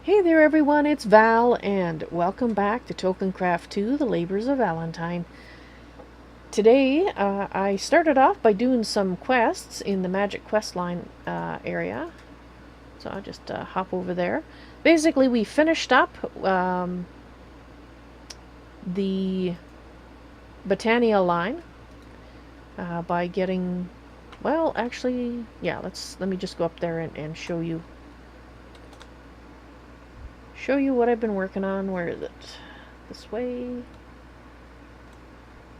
Hey there everyone, it's Val, and welcome back to Tolkiencraft II, The Labors of Valentine. Today, I started off by doing some quests in the Magic Quest line area. So I'll just hop over there. Basically, we finished up the Botania line by getting... Well, actually, yeah, let me just go up there and show you what I've been working on. Where is it? This way.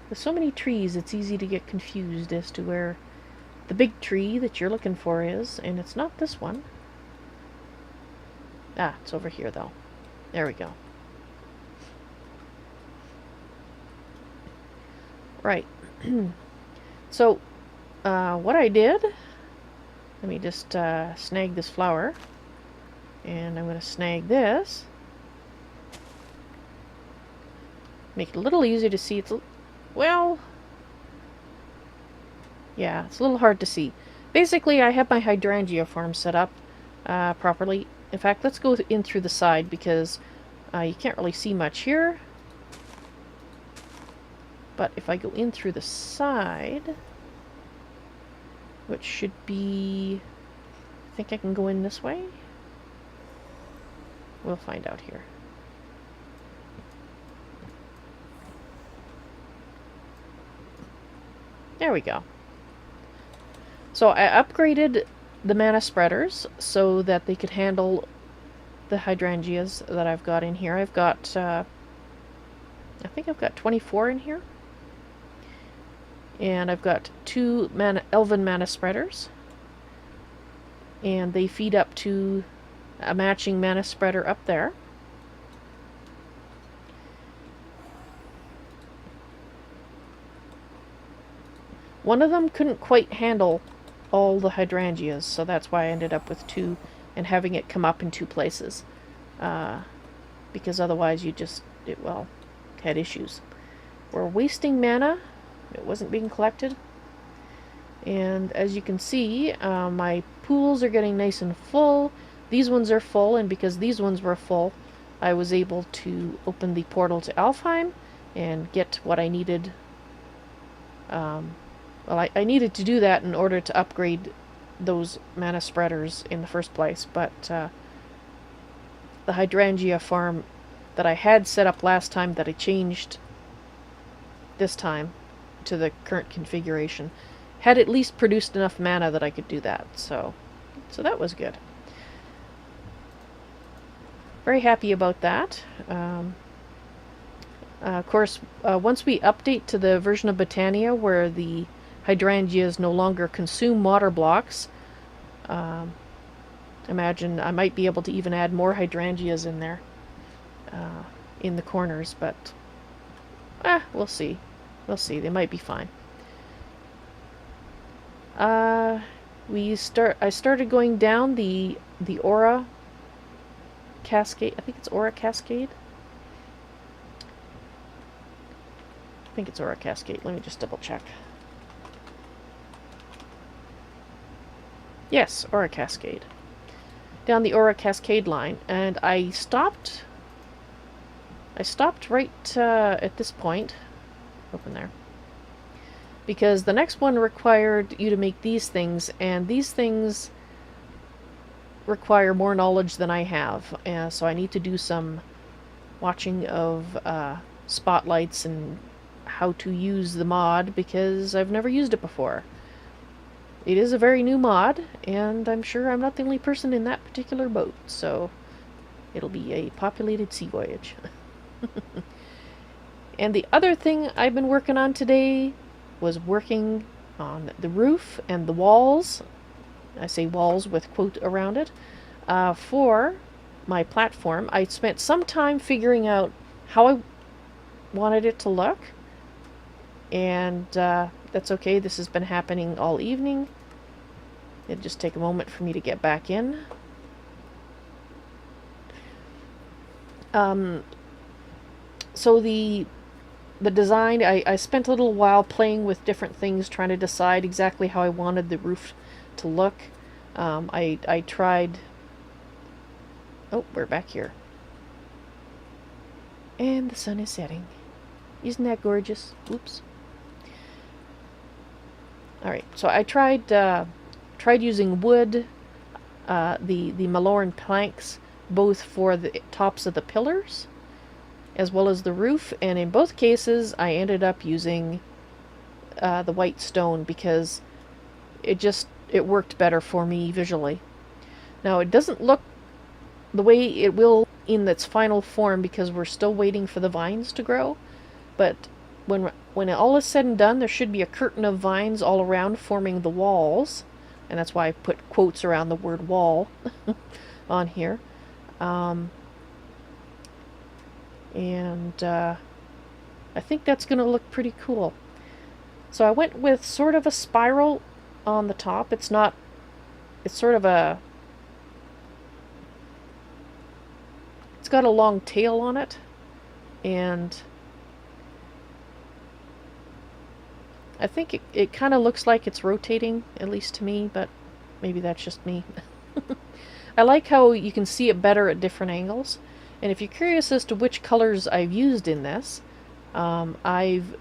There's so many trees, it's easy to get confused as to where the big tree that you're looking for is, and it's not this one. Ah, it's over here though. There we go. Right. So, what I did, let me just snag this flower, and I'm going to snag this. Make it a little easier to see. Well, yeah, it's a little hard to see. Basically, I have my Hydrangea Farm set up properly. In fact, let's go in through the side because you can't really see much here. But if I go in through the side, which should be... I think I can go in this way? We'll find out here. There we go. So I upgraded the mana spreaders so that they could handle the hydrangeas that I've got in here. I've got, I think I've got 24 in here. And I've got 2 elven mana spreaders. And they feed up to a matching mana spreader up there. One of them couldn't quite handle all the hydrangeas, so that's why I ended up with 2 and having it come up in 2 places. Because otherwise you just, had issues. We're wasting mana. It wasn't being collected. And as you can see, my pools are getting nice and full. These ones are full, and because these ones were full, I was able to open the portal to Alfheim and get what I needed. Well, I needed to do that in order to upgrade those mana spreaders in the first place, but the Hydrangea Farm that I had set up last time that I changed this time to the current configuration had at least produced enough mana that I could do that, so that was good. Very happy about that. Of course, once we update to the version of Botania where the hydrangeas no longer consume water blocks, imagine I might be able to even add more hydrangeas in there, in the corners, but we'll see. We'll see. They might be fine. I started going down the Aura Cascade. I think it's Aura Cascade. I think it's Aura Cascade. Let me just double check. Yes, Aura Cascade. Down the Aura Cascade line, and I stopped right at this point. Open there. Because the next one required you to make these things, and these things require more knowledge than I have. So I need to do some watching of spotlights and how to use the mod, because I've never used it before. It is a very new mod, and I'm sure I'm not the only person in that particular boat, so it'll be a populated sea voyage. And the other thing I've been working on today was working on the roof and the walls. I say walls with quote around it. For my platform, I spent some time figuring out how I wanted it to look. And that's okay. This has been happening all evening. It'll just take a moment for me to get back in. So the design, I spent a little while playing with different things, trying to decide exactly how I wanted the roof to look. I tried Oh, we're back here. And the sun is setting. Isn't that gorgeous? Oops. Alright, so I tried using wood, the Malorn planks, both for the tops of the pillars as well as the roof, and in both cases I ended up using the white stone because it worked better for me visually. Now it doesn't look the way it will in its final form because we're still waiting for the vines to grow, but when all is said and done, there should be a curtain of vines all around forming the walls, and that's why I put quotes around the word wall on here. I think that's going to look pretty cool. So I went with sort of a spiral on the top. It's sort of it's got a long tail on it, and I think it kind of looks like it's rotating, at least to me, but maybe that's just me. I like how you can see it better at different angles. And if you're curious as to which colors I've used in this, I've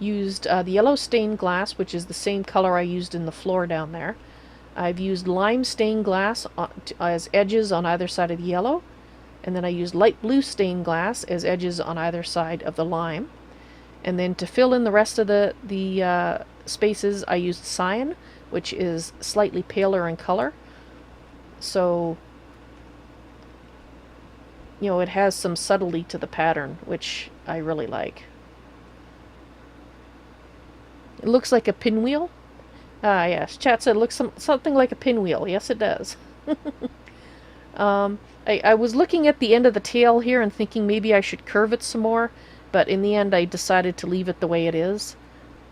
used the yellow stained glass, which is the same color I used in the floor down there. I've used lime stained glass as edges on either side of the yellow, and then I used light blue stained glass as edges on either side of the lime. And then to fill in the rest of the spaces, I used cyan, which is slightly paler in color. So, you know, it has some subtlety to the pattern, which I really like. It looks like a pinwheel. Ah, yes. Chat said it looks something like a pinwheel. Yes, it does. I was looking at the end of the tail here and thinking maybe I should curve it some more, but in the end I decided to leave it the way it is.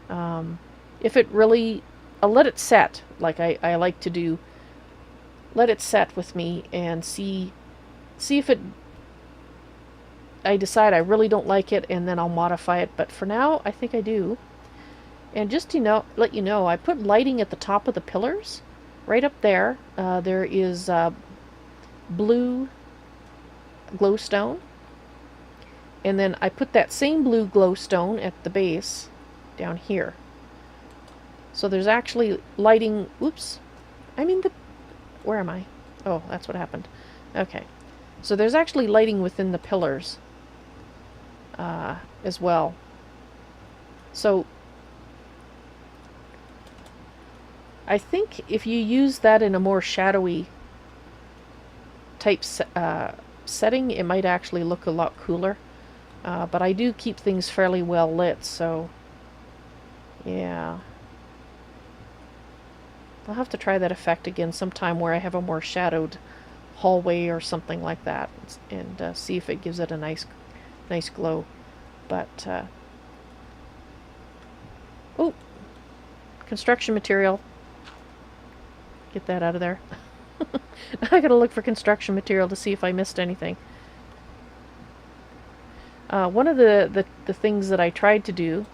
If it really... I'll let it set, like I like to do. Let it set with me and see if I decide I really don't like it, and then I'll modify it. But for now, I think I do. And just to let you know, I put lighting at the top of the pillars. Right up there, there is blue glowstone. And then I put that same blue glowstone at the base down here. So there's actually lighting... Oops. Where am I? Oh, that's what happened. Okay. So there's actually lighting within the pillars as well. So I think if you use that in a more shadowy type setting, it might actually look a lot cooler. But I do keep things fairly well lit, so yeah. I'll have to try that effect again sometime where I have a more shadowed hallway or something like that, and see if it gives it a nice glow. But oh, construction material. Get that out of there. I gotta look for construction material to see if I missed anything. One of the things that I tried to do,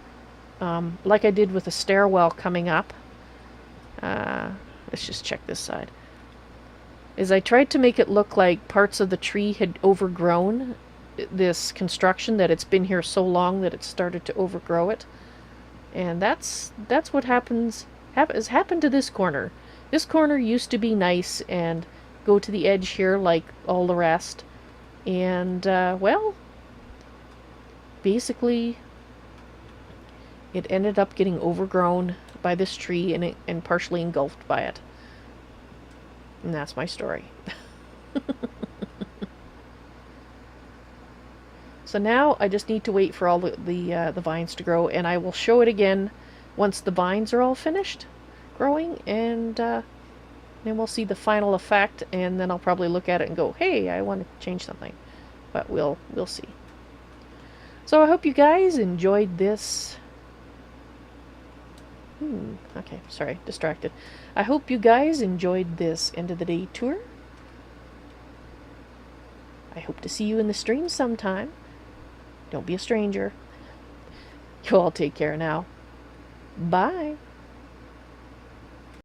like I did with the stairwell coming up, let's just check this side, is I tried to make it look like parts of the tree had overgrown this construction, that it's been here so long that it started to overgrow it. And that's what has happened to this corner. This corner used to be nice and go to the edge here like all the rest. And, well, basically it ended up getting overgrown by this tree and partially engulfed by it. And that's my story. So now I just need to wait for all the vines to grow, and I will show it again once the vines are all finished growing, and then we'll see the final effect, and then I'll probably look at it and go, hey, I want to change something. But we'll see. So I hope you guys enjoyed this. Okay, sorry, distracted. I hope you guys enjoyed this end of the day tour. I hope to see you in the stream sometime. Don't be a stranger. You all take care now. Bye.